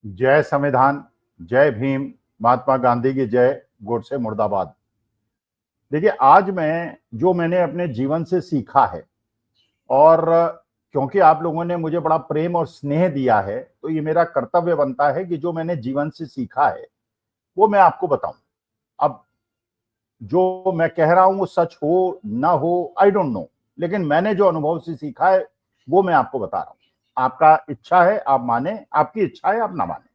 जय संविधान, जय भीम, महात्मा गांधी की जय, गोडसे मुर्दाबाद। देखिए, आज मैंने अपने जीवन से सीखा है और क्योंकि आप लोगों ने मुझे बड़ा प्रेम और स्नेह दिया है, तो ये मेरा कर्तव्य बनता है कि जो मैंने जीवन से सीखा है, वो मैं आपको बताऊं। अब जो मैं कह रहा हूं वो सच हो ना हो, आई डोंट नो, लेकिन मैंने जो अनुभव से सीखा है वो मैं आपको बता रहा हूं। आपका इच्छा है आप माने, आपकी इच्छा है आप ना माने।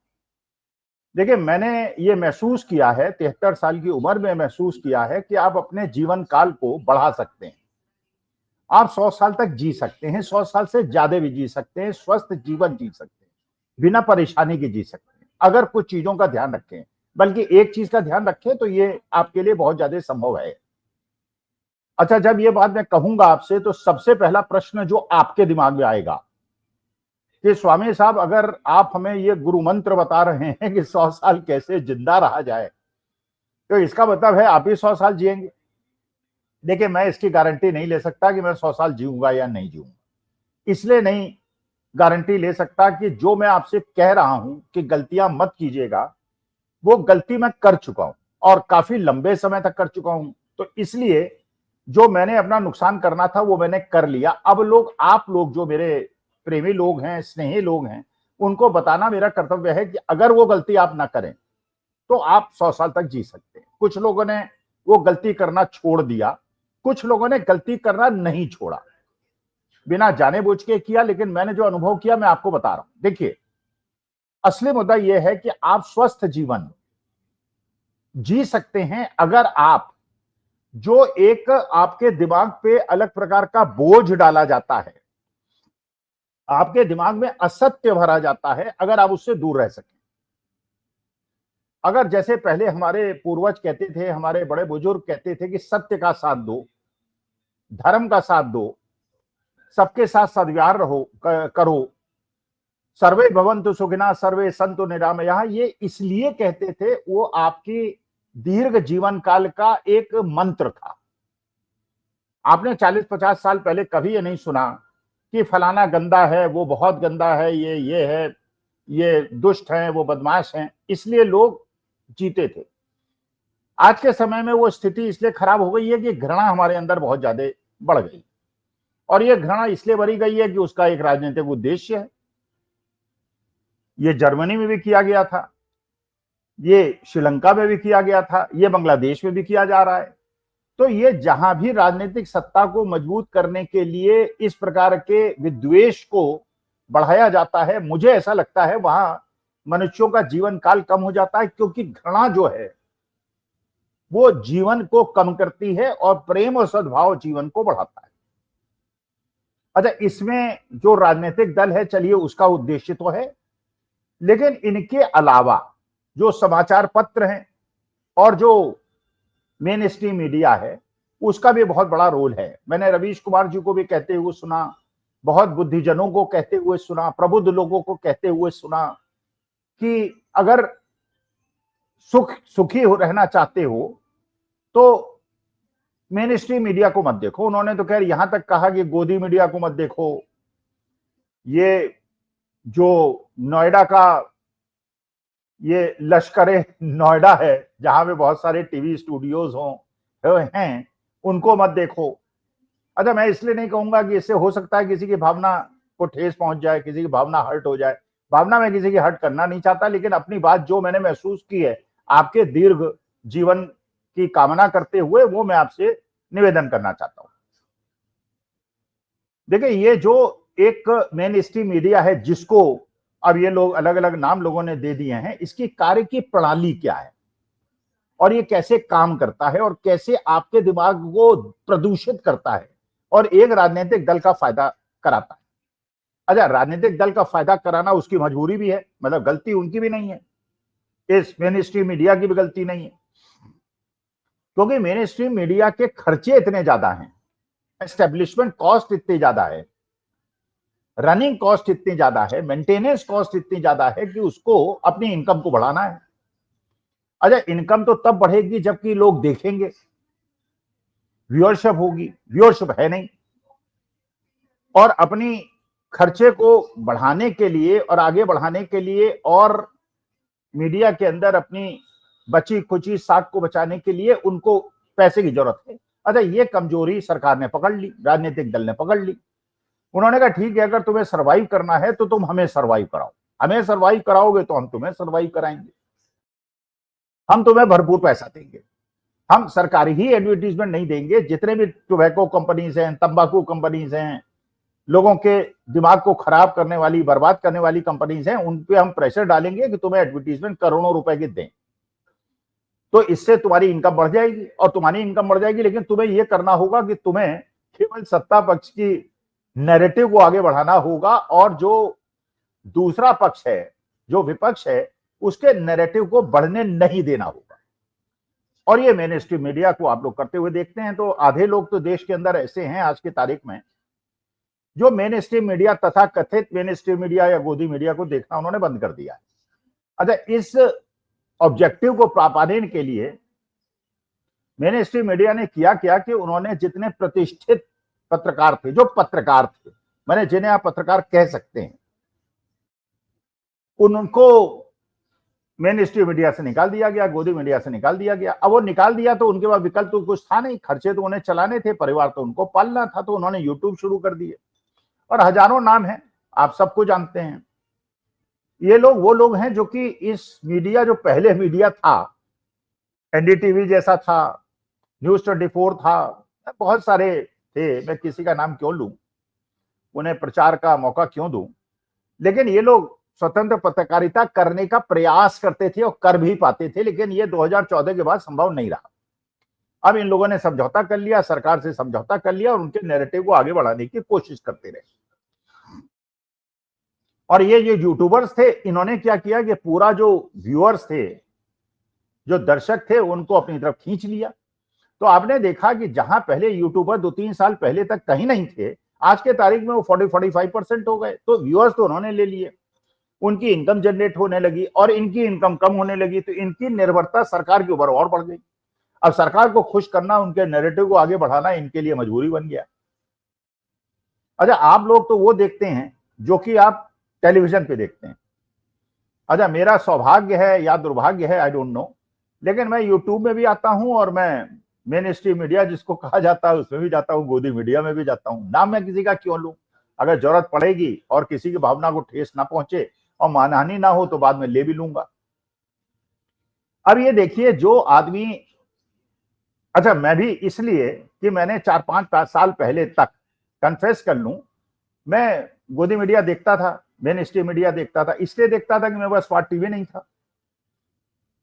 देखिए, मैंने ये महसूस किया है, 73 साल की उम्र में महसूस किया है कि आप अपने जीवन काल को बढ़ा सकते हैं। आप 100 साल तक जी सकते हैं, 100 साल से ज्यादा भी जी सकते हैं, स्वस्थ जीवन जी सकते हैं, बिना परेशानी के जी सकते हैं, अगर कुछ चीजों का ध्यान रखें। बल्कि एक चीज का ध्यान रखें तो ये आपके लिए बहुत ज्यादा संभव है। अच्छा, जब ये बात मैं कहूंगा आपसे, तो सबसे पहला प्रश्न जो आपके दिमाग में आएगा कि स्वामी साहब, अगर आप हमें ये गुरु मंत्र बता रहे हैं कि 100 साल कैसे जिंदा रहा जाए, तो इसका मतलब है आप ही 100 साल जिएंगे। देखिए, मैं इसकी गारंटी नहीं ले सकता कि मैं 100 साल जीऊंगा या नहीं जीऊंगा। इसलिए नहीं गारंटी ले सकता कि जो मैं आपसे कह रहा हूं कि गलतियां मत कीजिएगा, वो गलती मैं कर चुका हूं और काफी लंबे समय तक कर चुका हूं। तो इसलिए जो मैंने अपना नुकसान करना था वो मैंने कर लिया। अब आप लोग जो मेरे प्रेमी लोग हैं, स्नेही लोग हैं, उनको बताना मेरा कर्तव्य है कि अगर वो गलती आप ना करें तो आप 100 साल तक जी सकते हैं। कुछ लोगों ने वो गलती करना छोड़ दिया, कुछ लोगों ने गलती करना नहीं छोड़ा, बिना जाने बुझ के किया। लेकिन मैंने जो अनुभव किया मैं आपको बता रहा हूं। देखिए, असली मुद्दा यह है कि आप स्वस्थ जीवन जी सकते हैं अगर आप जो एक आपके दिमाग पे अलग प्रकार का बोझ डाला जाता है, आपके दिमाग में असत्य भरा जाता है, अगर आप उससे दूर रह सकें। अगर जैसे पहले हमारे पूर्वज कहते थे, हमारे बड़े बुजुर्ग कहते थे कि सत्य का साथ दो, धर्म का साथ दो, सबके साथ सद्व्यवहार करो, सर्वे भवन्तु सुखिनः सर्वे सन्तु निरामयाः, ये इसलिए कहते थे, वो आपकी दीर्घ जीवन काल का एक मंत्र था। आपने 40-50 साल पहले कभी ये नहीं सुना कि फलाना गंदा है, वो बहुत गंदा है, ये है, ये दुष्ट है, वो बदमाश हैं, इसलिए लोग जीते थे। आज के समय में वो स्थिति इसलिए खराब हो गई है कि घृणा हमारे अंदर बहुत ज्यादा बढ़ गई, और ये घृणा इसलिए भरी गई है कि उसका एक राजनीतिक उद्देश्य है। ये जर्मनी में भी किया गया था, ये श्रीलंका में भी किया गया था, ये बांग्लादेश में भी किया जा रहा है। तो ये जहां भी राजनीतिक सत्ता को मजबूत करने के लिए इस प्रकार के विद्वेष को बढ़ाया जाता है, मुझे ऐसा लगता है वहां मनुष्यों का जीवन काल कम हो जाता है, क्योंकि घृणा जो है वो जीवन को कम करती है और प्रेम और सद्भाव जीवन को बढ़ाता है। अच्छा, इसमें जो राजनीतिक दल है, चलिए उसका उद्देश्य तो है, लेकिन इनके अलावा जो समाचार पत्र हैं और जो मेन स्ट्रीम मीडिया है, उसका भी बहुत बड़ा रोल है। मैंने रवीश कुमार जी को भी कहते हुए सुना, बहुत बुद्धिजनों को कहते हुए सुना, प्रबुद्ध लोगों को कहते हुए सुना कि अगर सुखी रहना चाहते हो तो मेन स्ट्रीम मीडिया को मत देखो। उन्होंने तो खैर यहां तक कहा कि गोदी मीडिया को मत देखो, ये जो नोएडा का ये लश्करे नोएडा है, जहां पे बहुत सारे टीवी स्टूडियोज हैं, उनको मत देखो। अच्छा, मैं इसलिए नहीं कहूंगा कि इससे हो सकता है किसी की भावना को ठेस पहुंच जाए, किसी की भावना हर्ट हो जाए। भावना में किसी की हर्ट करना नहीं चाहता, लेकिन अपनी बात जो मैंने महसूस की है आपके दीर्घ जीवन की कामना करते हुए, वो मैं आपसे निवेदन करना चाहता हूं। देखिए, ये जो एक मेन स्ट्रीम मीडिया है, जिसको अब ये लोग अलग अलग नाम लोगों ने दे दिए हैं, इसकी कार्य की प्रणाली क्या है और ये कैसे काम करता है और कैसे आपके दिमाग को प्रदूषित करता है और एक राजनीतिक दल का फायदा कराता है। अच्छा, राजनीतिक दल का फायदा कराना उसकी मजबूरी भी है, मतलब गलती उनकी भी नहीं है, इस मेन स्ट्रीम मीडिया की भी गलती नहीं है, क्योंकि मेन स्ट्रीम मीडिया के खर्चे इतने ज्यादा हैं, एस्टेब्लिशमेंट कॉस्ट इतनी ज्यादा है, रनिंग कॉस्ट इतनी ज्यादा है, मेंटेनेंस कॉस्ट इतनी ज्यादा है कि उसको अपनी इनकम को बढ़ाना है। अच्छा, इनकम तो तब बढ़ेगी जबकि लोग देखेंगे, व्यूअरशिप होगी, व्यूअरशिप है नहीं। और अपनी खर्चे को बढ़ाने के लिए और आगे बढ़ाने के लिए और मीडिया के अंदर अपनी बची खुची साख को बचाने के लिए उनको पैसे की जरूरत है। अच्छा, ये कमजोरी सरकार ने पकड़ ली, राजनीतिक दल ने पकड़ ली। उन्होंने कहा ठीक है, अगर तुम्हें सर्वाइव करना है तो तुम हमें सर्वाइव कराओ, हमें सर्वाइव कराओगे तो हम तुम्हें सर्वाइव कराएंगे, हम तुम्हें भरपूर पैसा देंगे, हम सरकारी ही एडवर्टीजमेंट नहीं देंगे, जितने भी टोबैको कंपनीज हैं, तंबाकू कंपनीज हैं, लोगों के दिमाग को खराब करने वाली, बर्बाद करने वाली कंपनीज हैं, उन पे हम प्रेशर डालेंगे कि तुम्हें एडवर्टीजमेंट करोड़ों रुपए के दें। तो इससे तुम्हारी इनकम बढ़ जाएगी और तुम्हारी इनकम बढ़ जाएगी, लेकिन तुम्हें यह करना होगा कि तुम्हें केवल सत्ता पक्ष की नैरेटिव को आगे बढ़ाना होगा और जो दूसरा पक्ष है, जो विपक्ष है, उसके नैरेटिव को बढ़ने नहीं देना होगा। और ये मेन स्ट्रीम मीडिया को आप लोग करते हुए देखते हैं। तो आधे लोग तो देश के अंदर ऐसे हैं आज की तारीख में जो मेन स्ट्रीम मीडिया तथा कथित मेन स्ट्रीम मीडिया या गोदी मीडिया को देखना उन्होंने बंद कर दिया है। अच्छा, इस ऑब्जेक्टिव को पाने के लिए मेन स्ट्रीम मीडिया ने किया क्या कि उन्होंने जितने प्रतिष्ठित पत्रकार थे, जो पत्रकार थे, मैंने जिन्हें आप पत्रकार कह सकते हैं, उनको मेन स्ट्रीम मीडिया से निकाल दिया गया, गोदी मीडिया से निकाल दिया गया। अब वो निकाल दिया तो उनके पास विकल्प तो कुछ था नहीं, खर्चे तो उन्हें चलाने थे, परिवार तो उनको पालना था, तो उन्होंने यूट्यूब शुरू कर दिए और हजारों नाम हैं, आप सबको जानते हैं। ये लोग वो लोग हैं जो कि इस मीडिया, जो पहले मीडिया था, एनडीटीवी जैसा था, न्यूज 24 था, बहुत सारे थे, मैं किसी का नाम क्यों लूं, उन्हें प्रचार का मौका क्यों दूं, लेकिन ये लोग स्वतंत्र पत्रकारिता करने का प्रयास करते थे और कर भी पाते थे, लेकिन ये 2014 के बाद संभव नहीं रहा। अब इन लोगों ने समझौता कर लिया, सरकार से समझौता कर लिया और उनके नैरेटिव को आगे बढ़ाने की कोशिश करते रहे। और ये यूट्यूबर्स थे, इन्होंने क्या किया कि पूरा जो व्यूअर्स थे, जो दर्शक थे, उनको अपनी तरफ खींच लिया। तो आपने देखा कि जहां पहले यूट्यूबर 2-3 साल पहले तक कहीं नहीं थे, आज के तारीख में वो 40-45% हो गए। तो व्यूअर्स तो उन्होंने ले लिए, उनकी इनकम जनरेट होने लगी और इनकी इनकम कम होने लगी, तो इनकी निर्भरता सरकार के ऊपर और बढ़ गई। अब सरकार को खुश करना, उनके नैरेटिव को आगे बढ़ाना इनके लिए मजबूरी बन गया। अच्छा, आप लोग तो वो देखते हैं जो कि आप टेलीविजन पे देखते हैं। अच्छा, मेरा सौभाग्य है या दुर्भाग्य है, आई डोंट नो, लेकिन मैं यूट्यूब में भी आता हूं और मैं मेन स्ट्रीम मीडिया जिसको कहा जाता है उसमें भी जाता हूं, गोदी मीडिया में भी जाता हूं। नाम मैं किसी का क्यों लूं? अगर जरूरत पड़ेगी और किसी की भावना को ठेस ना पहुंचे और मानहानि ना हो तो बाद में ले भी लूंगा। अब ये देखिए, जो आदमी, अच्छा मैं भी इसलिए कि मैंने 4-5 साल पहले तक, कन्फेस कर लूं, मैं गोदी मीडिया देखता था, मेन स्ट्रीम मीडिया देखता था, इसलिए देखता था कि मेरे पास स्मार्ट टीवी नहीं था।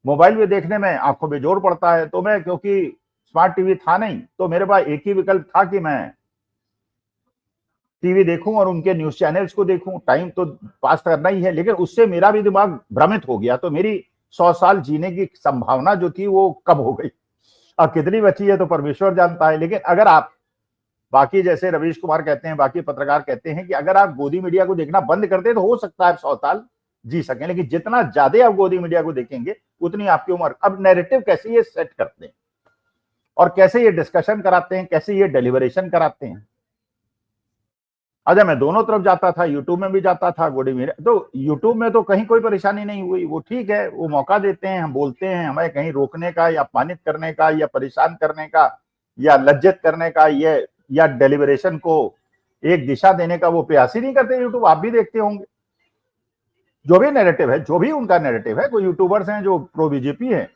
मोबाइल में देखने में आंखों पे जोर पड़ता है, तो मैं, क्योंकि स्मार्ट टीवी था नहीं, तो मेरे पास एक ही विकल्प था कि मैं टीवी देखूं और उनके न्यूज चैनल्स को देखूं, टाइम तो पास करना ही है। लेकिन उससे मेरा भी दिमाग भ्रमित हो गया, तो मेरी 100 साल जीने की संभावना जो थी वो कम हो गई। अब कितनी बची है तो परमेश्वर जानता है। लेकिन अगर आप, बाकी जैसे रवीश कुमार कहते हैं, बाकी पत्रकार कहते हैं कि अगर आप गोदी मीडिया को देखना बंद कर दें तो हो सकता है 100 साल जी सकें, लेकिन जितना ज्यादा आप गोदी मीडिया को देखेंगे उतनी आपकी उम्र। अब नैरेटिव कैसे ये सेट करते हैं और कैसे ये डिस्कशन कराते हैं, कैसे ये डिलीवरेशन कराते हैं। अच्छा, मैं दोनों तरफ जाता था, यूट्यूब में भी जाता था, गोदी मीडिया, तो यूट्यूब में तो कहीं कोई परेशानी नहीं हुई, वो ठीक है, वो मौका देते हैं, हम बोलते हैं, हमें कहीं रोकने का या अपमानित करने का या परेशान करने का या लज्जित करने का ये या डिलीवरेशन को एक दिशा देने का वो प्रयास ही नहीं करते यूट्यूब। आप भी देखते होंगे, जो भी नैरेटिव है, जो भी उनका नैरेटिव है, कोई यूट्यूबर्स हैं जो प्रो बीजेपी हैं,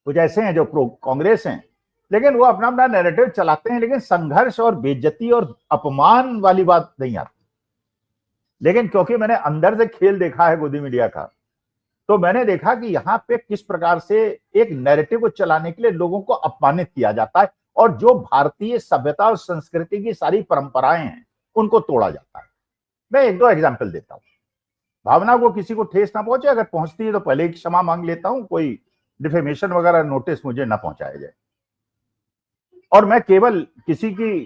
कुछ ऐसे हैं जो प्रो कांग्रेस हैं, लेकिन वो अपना अपना नैरेटिव चलाते हैं, लेकिन संघर्ष और बेइज्जती और अपमान वाली बात नहीं आती। लेकिन क्योंकि मैंने अंदर से खेल देखा है गोदी मीडिया का, तो मैंने देखा कि यहाँ पे किस प्रकार से एक नैरेटिव को चलाने के लिए लोगों को अपमानित किया जाता है और जो भारतीय सभ्यता और संस्कृति की सारी परंपराएं हैं उनको तोड़ा जाता है। मैं 1-2 एग्जाम्पल देता हूं। भावना को किसी को ठेस ना पहुंचे, अगर पहुंचती है तो पहले ही क्षमा मांग लेता हूं, कोई डिफेमेशन वगैरह नोटिस मुझे ना पहुंचाया जाए। और मैं केवल किसी की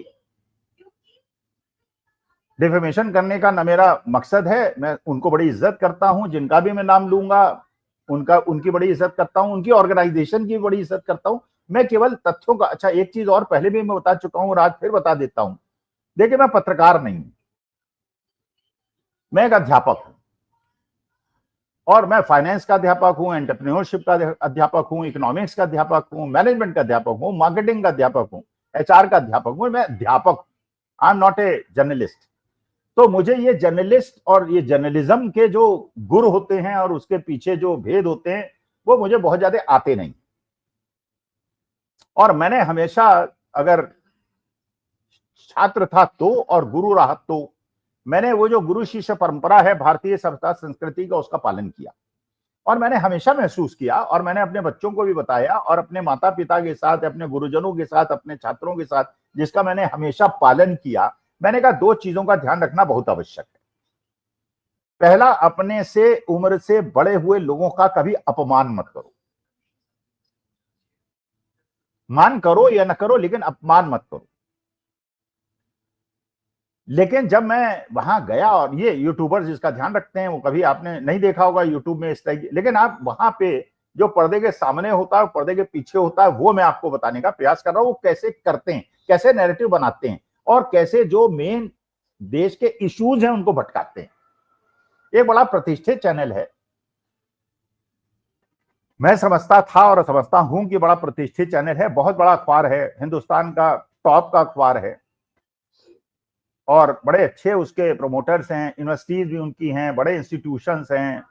डिफेमेशन करने का न मेरा मकसद है, मैं उनको बड़ी इज्जत करता हूं, जिनका भी मैं नाम लूंगा उनकी बड़ी इज्जत करता हूं, उनकी ऑर्गेनाइजेशन की बड़ी इज्जत करता हूं। मैं केवल तथ्यों का, अच्छा एक चीज और पहले भी मैं बता चुका हूं और आज फिर बता देता हूं, देखिए मैं पत्रकार नहीं हूं, मैं एक अध्यापक हूं। और मैं फाइनेंस का अध्यापक हूं, एंटरप्रेन्योरशिप का अध्यापक हूं, इकोनॉमिक्स का अध्यापक हूं, मैनेजमेंट का अध्यापक हूं, मार्केटिंग का अध्यापक हूं, HR का अध्यापक हूं, मैं अध्यापक, I am not a journalist. तो मुझे ये जर्नलिस्ट और ये जर्नलिज्म के जो गुर होते हैं और उसके पीछे जो भेद होते हैं वो मुझे बहुत ज्यादा आते नहीं। और मैंने हमेशा, अगर छात्र था तो और गुरु रहा तो, मैंने वो जो गुरु शिष्य परंपरा है भारतीय सभ्यता संस्कृति का, उसका पालन किया। और मैंने हमेशा महसूस किया, और मैंने अपने बच्चों को भी बताया, और अपने माता पिता के साथ, अपने गुरुजनों के साथ, अपने छात्रों के साथ, जिसका मैंने हमेशा पालन किया, मैंने कहा दो चीजों का ध्यान रखना बहुत आवश्यक है। पहला, अपने से उम्र से बड़े हुए लोगों का कभी अपमान मत करो। मान करो या न करो, लेकिन अपमान मत करो। लेकिन जब मैं वहां गया, और ये यूट्यूबर्स जिसका ध्यान रखते हैं वो कभी आपने नहीं देखा होगा यूट्यूब में इस तरह की, लेकिन आप वहां पे जो पर्दे के सामने होता है, पर्दे के पीछे होता है, वो मैं आपको बताने का प्रयास कर रहा हूं। वो कैसे करते हैं, कैसे नैरेटिव बनाते हैं, और कैसे जो मेन देश के इश्यूज हैं उनको भटकाते हैं। एक बड़ा प्रतिष्ठित चैनल है, मैं समझता था और समझता हूं कि बड़ा प्रतिष्ठित चैनल है, बहुत बड़ा अखबार है, हिंदुस्तान का टॉप का अखबार है, और बड़े अच्छे उसके प्रोमोटर्स हैं, यूनिवर्सिटीज भी उनकी हैं, बड़े इंस्टीट्यूशंस हैं,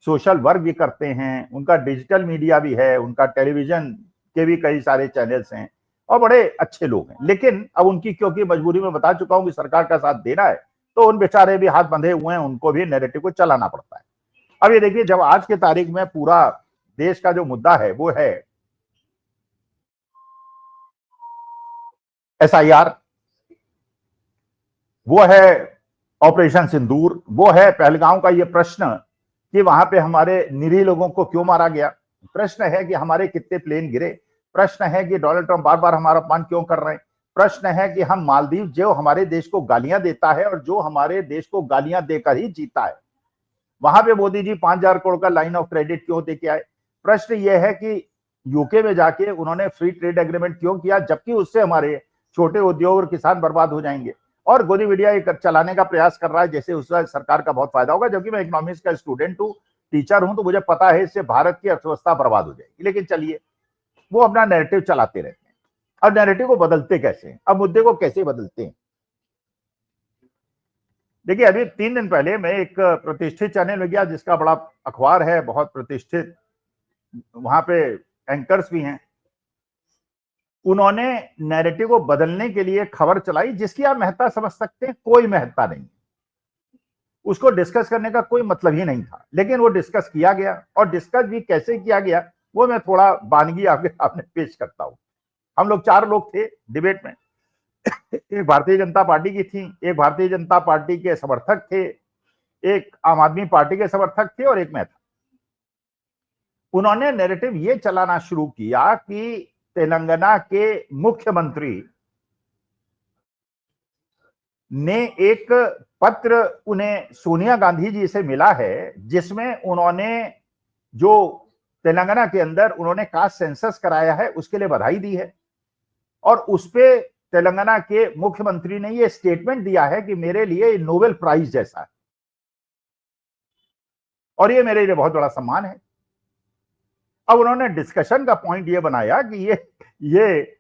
सोशल वर्क भी करते हैं, उनका डिजिटल मीडिया भी है, उनका टेलीविजन के भी कई सारे चैनल्स हैं, और बड़े अच्छे लोग हैं। लेकिन अब उनकी क्योंकि मजबूरी में बता चुका हूं कि सरकार का साथ देना है, तो उन बेचारे भी हाथ बंधे हुए हैं, उनको भी नैरेटिव को चलाना पड़ता है। अब ये देखिए, जब आज के तारीख में पूरा देश का जो मुद्दा है वो है SIR, वो है ऑपरेशन सिंदूर, वो है पहलगांव का ये प्रश्न कि वहां पे हमारे निरीह लोगों को क्यों मारा गया, प्रश्न है कि हमारे कितने प्लेन गिरे, प्रश्न है कि डोनाल्ड ट्रंप बार बार हमारा अपमान क्यों कर रहे हैं, प्रश्न है कि हम मालदीव जो हमारे देश को गालियां देता है और जो हमारे देश को गालियां देकर ही जीता है, वहां पे मोदी जी 5,000 करोड़ का लाइन ऑफ क्रेडिट क्यों दे के आए। प्रश्न यह है कि यूके में जाके उन्होंने फ्री ट्रेड एग्रीमेंट क्यों किया, जबकि उससे हमारे छोटे उद्योग और किसान बर्बाद हो जाएंगे। और गोदी मीडिया चलाने का प्रयास कर रहा है जैसे उससे सरकार का बहुत फायदा होगा, जबकि मैं इकोनॉमिक्स का स्टूडेंट हूँ, टीचर हूं, तो मुझे पता है इससे भारत की अर्थव्यवस्था बर्बाद हो जाएगी। लेकिन चलिए, वो अपना नैरेटिव चलाते रहते हैं। और नैरेटिव को बदलते कैसे हैं, अब मुद्दे को कैसे बदलते हैं। देखिए, अभी 3 दिन पहले मैं एक प्रतिष्ठित चैनल में गया जिसका बड़ा अखबार है, बहुत प्रतिष्ठित, वहां पे एंकर्स भी हैं। उन्होंने नैरेटिव को बदलने के लिए खबर चलाई जिसकी आप महत्ता समझ सकते हैं, कोई महत्ता नहीं, उसको डिस्कस करने का कोई मतलब ही नहीं था, लेकिन वो डिस्कस किया गया। और डिस्कस भी कैसे किया गया वो मैं थोड़ा वानगी आपके सामने पेश करता हूं। हम लोग 4 लोग थे डिबेट में, एक भारतीय जनता पार्टी की थी, एक भारतीय जनता पार्टी के समर्थक थे, एक आम आदमी पार्टी के समर्थक थे, और एक मैं था। उन्होंने नैरेटिव ये चलाना शुरू किया कि तेलंगाना के मुख्यमंत्री ने एक पत्र उन्हें सोनिया गांधी जी से मिला है, जिसमें उन्होंने जो तेलंगाना के अंदर उन्होंने कास्ट सेंसस कराया है उसके लिए बधाई दी है। और उस पे तेलंगाना के मुख्यमंत्री ने ये स्टेटमेंट दिया है कि मेरे लिए नोबेल प्राइज जैसा है, और ये मेरे लिए बहुत बड़ा सम्मान है। अब उन्होंने डिस्कशन का पॉइंट ये बनाया कि ये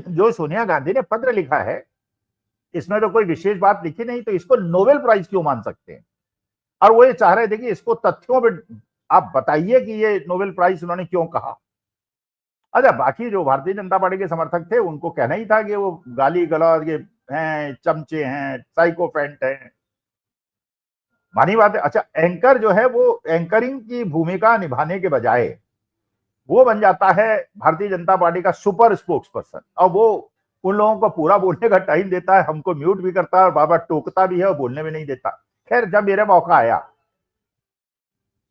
जो सोनिया गांधी ने पत्र लिखा है, इसमें तो कोई विशेष बात लिखी नहीं, तो इसको नोबेल प्राइज क्यों मान सकते हैं। और वो ये चाह रहे थे कि इसको तथ्यों पे आप बताइए कि ये नोबेल प्राइज उन्होंने क्यों कहा। अच्छा, बाकी जो भारतीय जनता पार्टी के समर्थक थे उनको कहना ही था कि वो गाली गलौज ये हैं, चमचे हैं, साइकोफेंट हैं, मानी बात है। अच्छा, एंकर जो है वो एंकरिंग की भूमिका निभाने के बजाय वो बन जाता है भारतीय जनता पार्टी का सुपर स्पोक्स पर्सन, और वो उन लोगों को पूरा बोलने का टाइम देता है, हमको म्यूट भी करता है और बार बार टोकता भी है और बोलने भी नहीं देता। खैर, जब मेरा मौका आया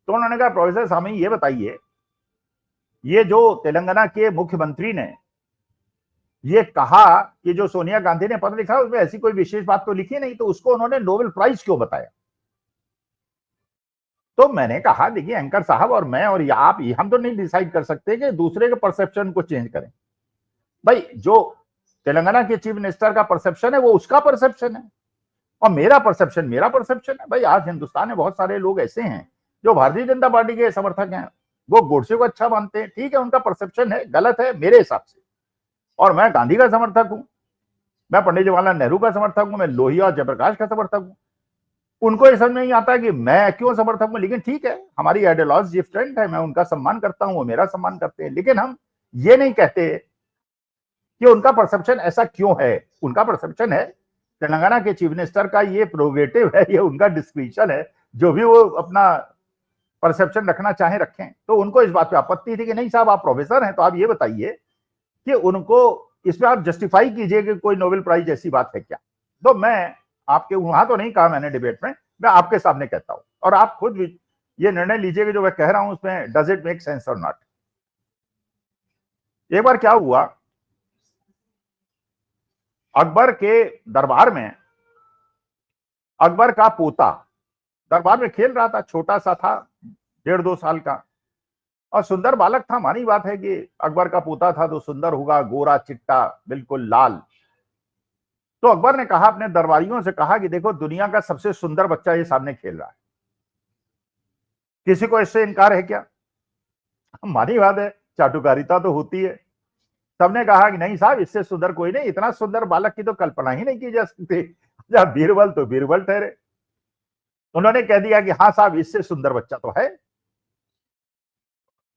तो उन्होंने कहा, प्रोफेसर स्वामी ये बताइए, ये जो तेलंगाना के मुख्यमंत्री ने ये कहा कि जो सोनिया गांधी ने पत्र लिखा उसमें ऐसी कोई विशेष बात तो लिखी नहीं, तो उसको उन्होंने नोबेल प्राइज क्यों बताया। तो मैंने कहा, देखिए एंकर साहब और मैं और आप, हम तो नहीं डिसाइड कर सकते कि दूसरे के परसेप्शन को चेंज करें। भाई, जो तेलंगाना के चीफ मिनिस्टर का परसेप्शन है वो उसका परसेप्शन है, और मेरा परसेप्शन मेरा परसेप्शन है। भाई, आज हिंदुस्तान में बहुत सारे लोग ऐसे हैं जो भारतीय जनता पार्टी के समर्थक हैं वो गोडसे को अच्छा मानते हैं, ठीक है, उनका परसेप्शन है, गलत है मेरे हिसाब से। और मैं गांधी का समर्थक हूं, मैं पंडित जवाहरलाल नेहरू का समर्थक हूं, मैं लोहिया और जयप्रकाश का समर्थक हूं। उनको ये समझ नहीं आता कि मैं क्यों समर्थक हूं, लेकिन ठीक है, हमारी आइडियोलॉजी डिफरेंट है, मैं उनका सम्मान करता हूं, वो मेरा सम्मान करते हैं, लेकिन हम ये नहीं कहते कि उनका परसेप्शन ऐसा क्यों है। उनका परसेप्शन है, तेलंगाना के चीफ मिनिस्टर का ये प्रोगेटिव है, ये उनका डिस्क्रिप्शन है, जो भी वो अपना परसेप्शन रखना चाहे रखें। तो उनको इस बात पे आपत्ति थी कि नहीं साहब, आप प्रोफेसर हैं, तो आप ये बताइए कि उनको इसमें आप जस्टिफाई कीजिए कि कोई नोबेल प्राइज जैसी बात है क्या। तो मैं आपके वहां तो नहीं कहा मैंने डिबेट में, मैं आपके सामने कहता हूं, और आप खुद भी ये निर्णय लीजिए कि जो मैं कह रहा हूं उसमें डज इट मेक सेंस और नॉट। एक बार क्या हुआ, अकबर के दरबार में अकबर का पोता दरबार में खेल रहा था, छोटा सा था, 1.5-2 साल का, और सुंदर बालक था। मानी बात है कि अकबर का पोता था तो सुंदर होगा, गोरा चिट्टा बिल्कुल लाल। तो अकबर ने कहा, अपने दरबारियों से कहा कि देखो, दुनिया का सबसे सुंदर बच्चा ये सामने खेल रहा है, किसी को इससे इनकार है क्या। मानी बात है, चाटुकारिता तो होती है। सबने कहा कि नहीं साहब, इससे सुंदर कोई नहीं, इतना सुंदर बालक की तो कल्पना ही नहीं की जा सकती। बीरबल तो बीरबल ठहरे। उन्होंने कह दिया कि हाँ साहब, इससे सुंदर बच्चा तो है।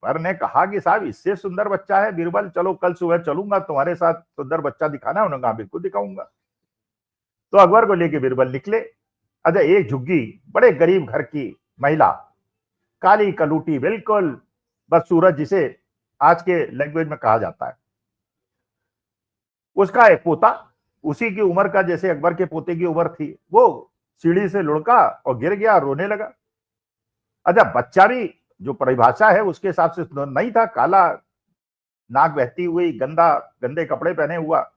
पर ने कहा कि साहब, इससे सुंदर बच्चा है बीरबल, चलो कल सुबह चलूंगा तुम्हारे साथ, सुंदर बच्चा दिखाना। उन्होंने कहा बिल्कुल दिखाऊंगा। तो अकबर को लेके बीरबल निकले। अच्छा, एक झुग्गी, बड़े गरीब घर की महिला, काली कलूटी बिल्कुल, बस सूरज जिसे आज के लैंग्वेज में कहा जाता है, उसका एक पोता उसी की उम्र का, जैसे अकबर के पोते की उम्र थी, वो सीढ़ी से लुढ़का और गिर गया, रोने लगा। अच्छा, बच्चा भी जो परिभाषा है उसके हिसाब से नहीं था, काला, नाक बहती हुई, गंदे कपड़े पहने हुआ।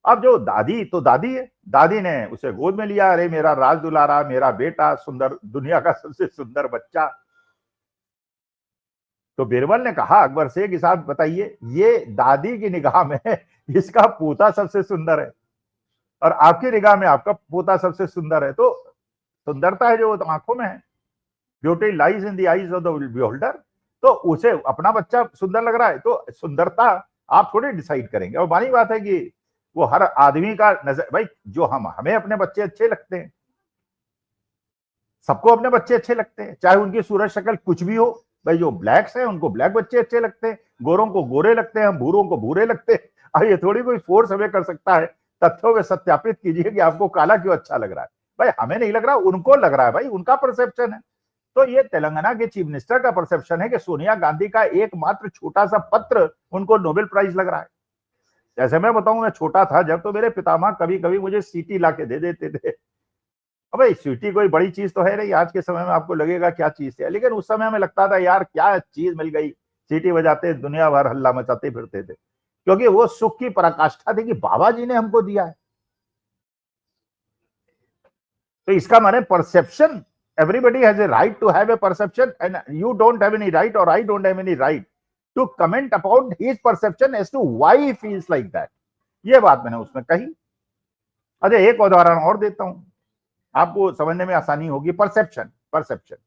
अब जो दादी, तो दादी है, दादी ने उसे गोद में लिया, अरे मेरा राज दुलारा, मेरा बेटा, सुंदर, दुनिया का सबसे सुंदर बच्चा। तो बीरबल ने कहा अकबर से कि साहब बताइए, ये दादी की निगाह में इसका पोता सबसे सुंदर है और आपकी निगाह में आपका पोता सबसे सुंदर है, तो सुंदरता है जो आंखों में है, beauty lies in the eyes of the beholder. तो उसे अपना बच्चा सुंदर लग रहा है, तो सुंदरता आप थोड़ी डिसाइड करेंगे। और मानी बात है कि वो हर आदमी का नजर, भाई जो हमें अपने बच्चे अच्छे लगते हैं, सबको अपने बच्चे अच्छे लगते हैं, चाहे उनकी सूरत शक्ल कुछ भी हो। भाई जो ब्लैक्स हैं उनको ब्लैक बच्चे अच्छे लगते हैं, गोरों को गोरे लगते हैं, हम भूरों को भूरे लगते हैं। अब ये थोड़ी कोई फोर्स हमें कर सकता है। तथ्यों में सत्यापित कीजिए कि आपको काला क्यों अच्छा लग रहा है। भाई हमें नहीं लग रहा, उनको लग रहा है, भाई उनका परसेप्शन है। तो ये तेलंगाना के चीफ मिनिस्टर का परसेप्शन है कि सोनिया गांधी का एकमात्र छोटा सा पत्र उनको नोबेल प्राइज लग रहा है। जैसे मैं बताऊं, मैं छोटा था जब, तो मेरे पितामह कभी कभी मुझे सीटी ला के दे देते थे। अब भाई सीटी कोई बड़ी चीज तो है नहीं, आज के समय में आपको लगेगा क्या चीज है, लेकिन उस समय हमें लगता था यार क्या चीज मिल गई, सीटी बजाते दुनिया भर हल्ला मचाते फिरते थे, क्योंकि वो सुख की पराकाष्ठा थी कि बाबा जी ने हमको दिया है। तो इसका माने perception, everybody has a right to have a perception and you don't have any right or I don't have any right to comment about his perception as to why he feels like that। ये बात मैंने उसमें कही। अच्छा, एक उदाहरण और देता हूं, आपको समझने में आसानी होगी। परसेप्शन,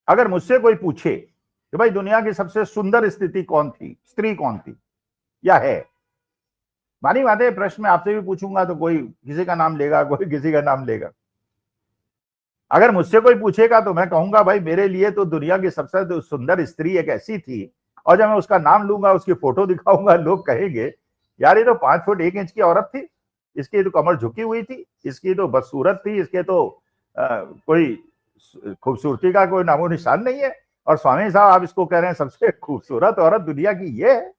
अगर मुझसे कोई पूछे कि भाई दुनिया की सबसे सुंदर स्थिति कौन थी, स्त्री कौन थी या है, मानी बात है, प्रश्न में आपसे भी पूछूंगा तो कोई किसी का नाम लेगा, कोई किसी का नाम लेगा। अगर मुझसे कोई पूछेगा तो मैं कहूंगा भाई मेरे लिए तो दुनिया की सबसे सुंदर स्त्री एक ऐसी थी, और जब मैं उसका नाम लूंगा, उसकी फोटो दिखाऊंगा, लोग कहेंगे यार ये तो 5 फुट 1 इंच की औरत थी, इसकी तो कमर झुकी हुई थी, इसकी तो बदसूरत थी, इसके तो कोई खूबसूरती का कोई नामो निशान नहीं है, और स्वामी साहब आप इसको कह रहे हैं सबसे खूबसूरत औरत दुनिया की ये है।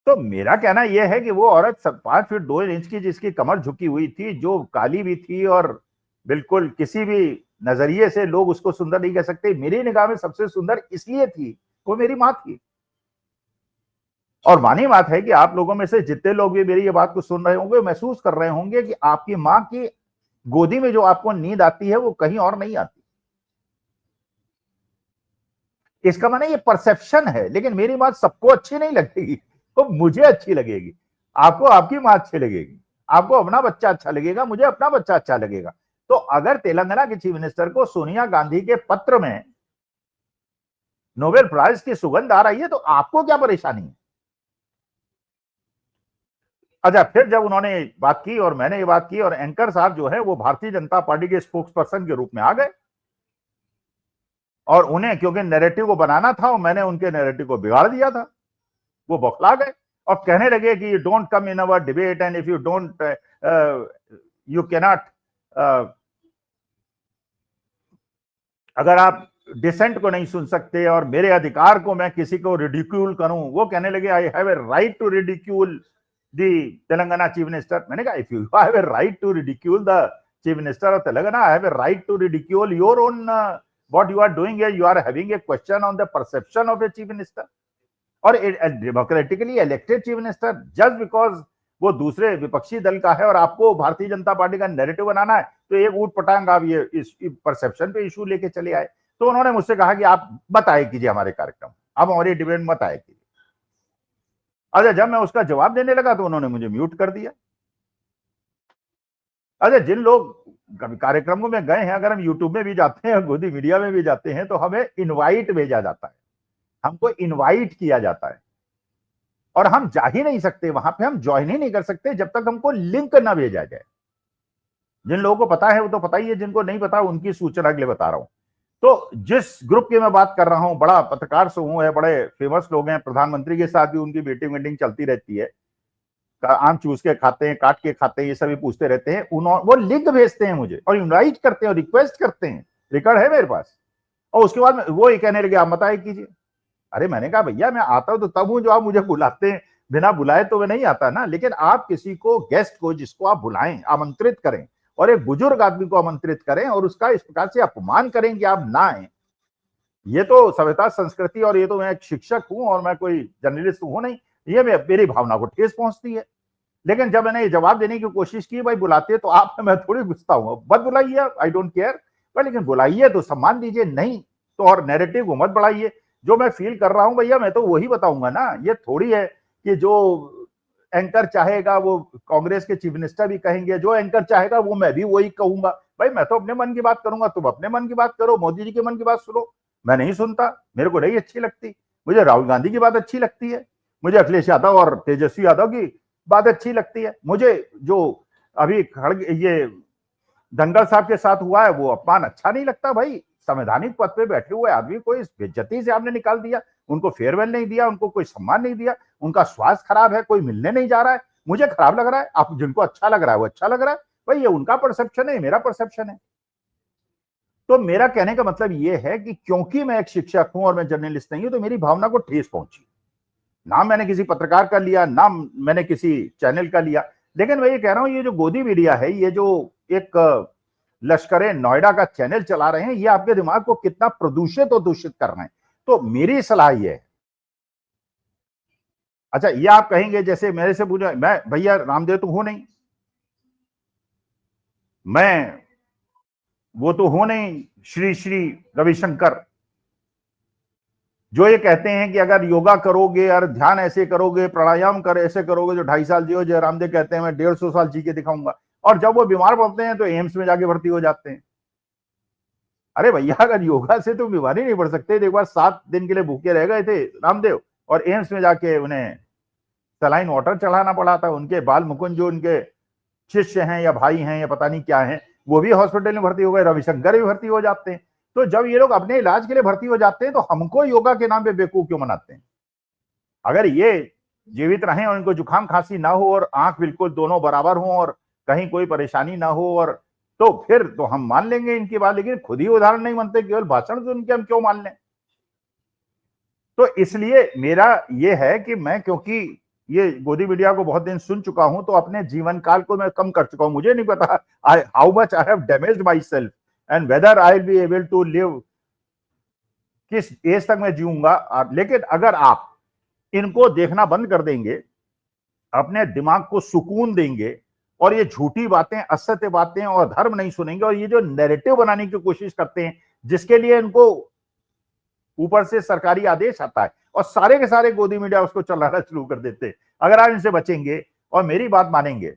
तो मेरा कहना यह है कि वो औरत 5 फीट 2 इंच की, जिसकी कमर झुकी हुई थी, जो काली भी थी और बिल्कुल किसी भी नजरिए से लोग उसको सुंदर नहीं कह सकते, मेरी निगाह में सबसे सुंदर इसलिए थी वो मेरी मां थी। और मानी बात है कि आप लोगों में से जितने लोग भी मेरी ये बात को सुन रहे होंगे, महसूस कर रहे होंगे कि आपकी मां की गोदी में जो आपको नींद आती है वो कहीं और नहीं आती। इसका माने ये परसेप्शन है, लेकिन मेरी बात सबको अच्छी नहीं लगेगी, तो मुझे अच्छी लगेगी, आपको आपकी मां अच्छी लगेगी, आपको अपना बच्चा अच्छा लगेगा, मुझे अपना बच्चा अच्छा लगेगा। तो अगर तेलंगाना के चीफ मिनिस्टर को सोनिया गांधी के पत्र में नोबेल प्राइज की सुगंध आ रही है तो आपको क्या परेशानी है? अच्छा, फिर जब उन्होंने बात की और मैंने ये बात की और एंकर साहब जो है वो भारतीय जनता पार्टी के स्पोक्स पर्सन के रूप में आ गए और उन्हें क्योंकि नैरेटिव को बनाना था और मैंने उनके नैरेटिव को बिगाड़ दिया था, वो बौखला गए और कहने लगे कि you don't come in our debate and if you don't you cannot, अगर आप डिसेंट को नहीं सुन सकते और मेरे अधिकार को मैं किसी को रिडिक्यूल करूं, वो कहने लगे I have a right to ridicule the Telangana chief minister. मैंने कहा if you have a right to ridicule the chief minister of Telangana, I have a right to ridicule your own what you are doing here. You are having a question on the perception of a chief minister or a democratically elected chief minister just because वो दूसरे विपक्षी दल का है और आपको Bharatiya Janata party का narrative बनाना है तो एक ऊट पटांग आप ये इस परसेप्शन पे इशू लेके चले आए। तो उन्होंने मुझसे कहा कि आप बताए कीजिए हमारे कार्यक्रम, आप हमारी डिबेट मत आए कीजिए। अच्छा, जब मैं उसका जवाब देने लगा तो उन्होंने मुझे म्यूट कर दिया। अच्छा, जिन लोग कार्यक्रमों में गए हैं, अगर हम यूट्यूब में भी जाते हैं, गोदी मीडिया में भी जाते हैं तो हमें इनवाइट भेजा जाता है, हमको इनवाइट किया जाता है और हम जा ही नहीं सकते वहां पे, हम ज्वाइन ही नहीं कर सकते जब तक हमको लिंक ना भेजा जाए। जिन लोगों को पता है वो तो पता ही है, जिनको नहीं पता उनकी सूचना के लिए बता रहा हूं। तो जिस ग्रुप की मैं बात कर रहा हूं, बड़ा पत्रकार समूह है, बड़े फेमस लोग हैं, प्रधानमंत्री के साथ भी उनकी मीटिंग चलती रहती है, आम चूस के खाते हैं, काट के खाते हैं, ये सभी पूछते रहते हैं। वो लिंक भेजते हैं मुझे और इनवाइट करते हैं और रिक्वेस्ट करते हैं, रिकॉर्ड है मेरे पास। और उसके बाद वो ये कहने लगे आप बताए कीजिए। अरे मैंने कहा भैया मैं आता हूं तो तब हूं जो आप मुझे बुलाते हैं, बिना बुलाए तो मैं नहीं आता ना। लेकिन आप किसी को, गेस्ट को, जिसको आप बुलाएं, आमंत्रित करें और एक बुजुर्ग आदमी को आमंत्रित करें और उसका इस प्रकार से अपमान करें कि आप ना आए, ये तो सभ्यता संस्कृति, और ये तो मैं एक शिक्षक हूं और मैं कोई जर्नलिस्ट हूं नहीं, ये मेरी भावना को ठेस पहुंचती है। लेकिन जब मैंने ये जवाब देने की कोशिश की, भाई बुलाते तो आप, मैं थोड़ी घुसता हूं, मत बुलाइए, आई डोंट केयर, पर लेकिन बुलाइए तो सम्मान दीजिए, नहीं तो और नैरेटिव को मत बढ़ाइए। जो मैं फील कर रहा हूं भैया मैं तो वही बताऊंगा ना। ये थोड़ी है कि जो एंकर चाहेगा वो कांग्रेस के चीफ मिनिस्टर भी कहेंगे, जो एंकर चाहेगा वो मैं भी वही कहूंगा। भाई मैं तो अपने मन की बात करूंगा, तुम अपने मन की बात करो, मोदी जी के मन की बात सुनो। मैं नहीं सुनता, मेरे को नहीं अच्छी लगती। मुझे राहुल गांधी की बात अच्छी लगती है, मुझे अखिलेश यादव और तेजस्वी यादव की बात अच्छी लगती है। मुझे जो अभी ये दंगल साहब के साथ हुआ है वो अपमान अच्छा नहीं लगता। भाई संवैधानिक पद पे बैठे हुए आदमी को इस बेइज्जती से आपने निकाल दिया, उनको फेयरवेल नहीं दिया, उनको कोई सम्मान नहीं दिया, उनका स्वास्थ्य खराब है, कोई मिलने नहीं जा रहा है, मुझे खराब लग रहा है। आप जिनको अच्छा लग रहा है वो अच्छा लग रहा है, भाई ये उनका परसेप्शन है, मेरा परसेप्शन है। तो मेरा कहने का मतलब ये है कि क्योंकि मैं एक शिक्षक हूं और मैं जर्नलिस्ट नहीं हूं तो मेरी भावना को ठेस पहुंची। नाम मैंने किसी पत्रकार का लिया, नाम मैंने किसी चैनल का लिया, लेकिन मैं ये कह रहा हूं ये जो गोदी मीडिया है, ये जो एक लश्कर नोएडा का चैनल चला रहे हैं, ये आपके दिमाग को कितना प्रदूषित और दूषित कर रहे हैं। तो मेरी सलाह ये है, अच्छा ये आप कहेंगे जैसे मेरे से पूछा, मैं भैया रामदेव तो हूं नहीं, मैं वो तो हूं नहीं श्री श्री रविशंकर जो ये कहते हैं कि अगर योगा करोगे और ध्यान ऐसे करोगे, प्राणायाम कर ऐसे करोगे जो 2.5 साल जियो, जय रामदेव कहते हैं मैं 150 साल जी के दिखाऊंगा। और जब वो बीमार पड़ते हैं तो एम्स में जाके भर्ती हो जाते हैं। अरे भैया अगर योगा से तो बीमारी नहीं पड़ सकते। एक बार 7 दिन के लिए भूखे रह गए थे रामदेव और एम्स में जाके उन्हें सलाइन वाटर चढ़ाना पड़ा था। उनके बाल मुकुंद जो उनके शिष्य हैं या भाई हैं या पता नहीं क्या हैं, वो भी हॉस्पिटल में भर्ती हो गए, रविशंकर भी भर्ती हो जाते हैं। तो जब ये लोग अपने इलाज के लिए भर्ती हो जाते हैं तो हमको योगा के नाम पे बेवकूफ क्यों मनाते हैं? अगर ये जीवित रहें और इनको जुकाम खांसी ना हो और आंख बिल्कुल दोनों बराबर हो और कहीं कोई परेशानी ना हो, और तो फिर तो हम मान लेंगे इनकी बात। लेकिन खुद ही उदाहरण नहीं मानते, केवल भाषण से उनके हम क्यों मान लें? तो इसलिए मेरा ये है कि मैं, क्योंकि ये गोदी मीडिया को बहुत दिन सुन चुका हूं तो अपने जीवन काल को मैं कम कर चुका हूं। मुझे नहीं पता how much I have damaged myself and whether I will be able to live, किस एज तक मैं जीऊंगा। लेकिन अगर आप इनको देखना बंद कर देंगे, अपने दिमाग को सुकून देंगे और ये झूठी बातें, असत्य बातें और धर्म नहीं सुनेंगे और ये जो नैरेटिव बनाने की कोशिश करते हैं जिसके लिए इनको ऊपर से सरकारी आदेश आता है और सारे के सारे गोदी मीडिया उसको चलाना शुरू कर देते हैं, अगर आप इनसे बचेंगे और मेरी बात मानेंगे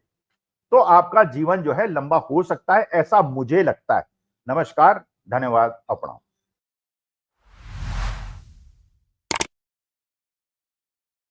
तो आपका जीवन जो है लंबा हो सकता है, ऐसा मुझे लगता है। नमस्कार, धन्यवाद, अपना।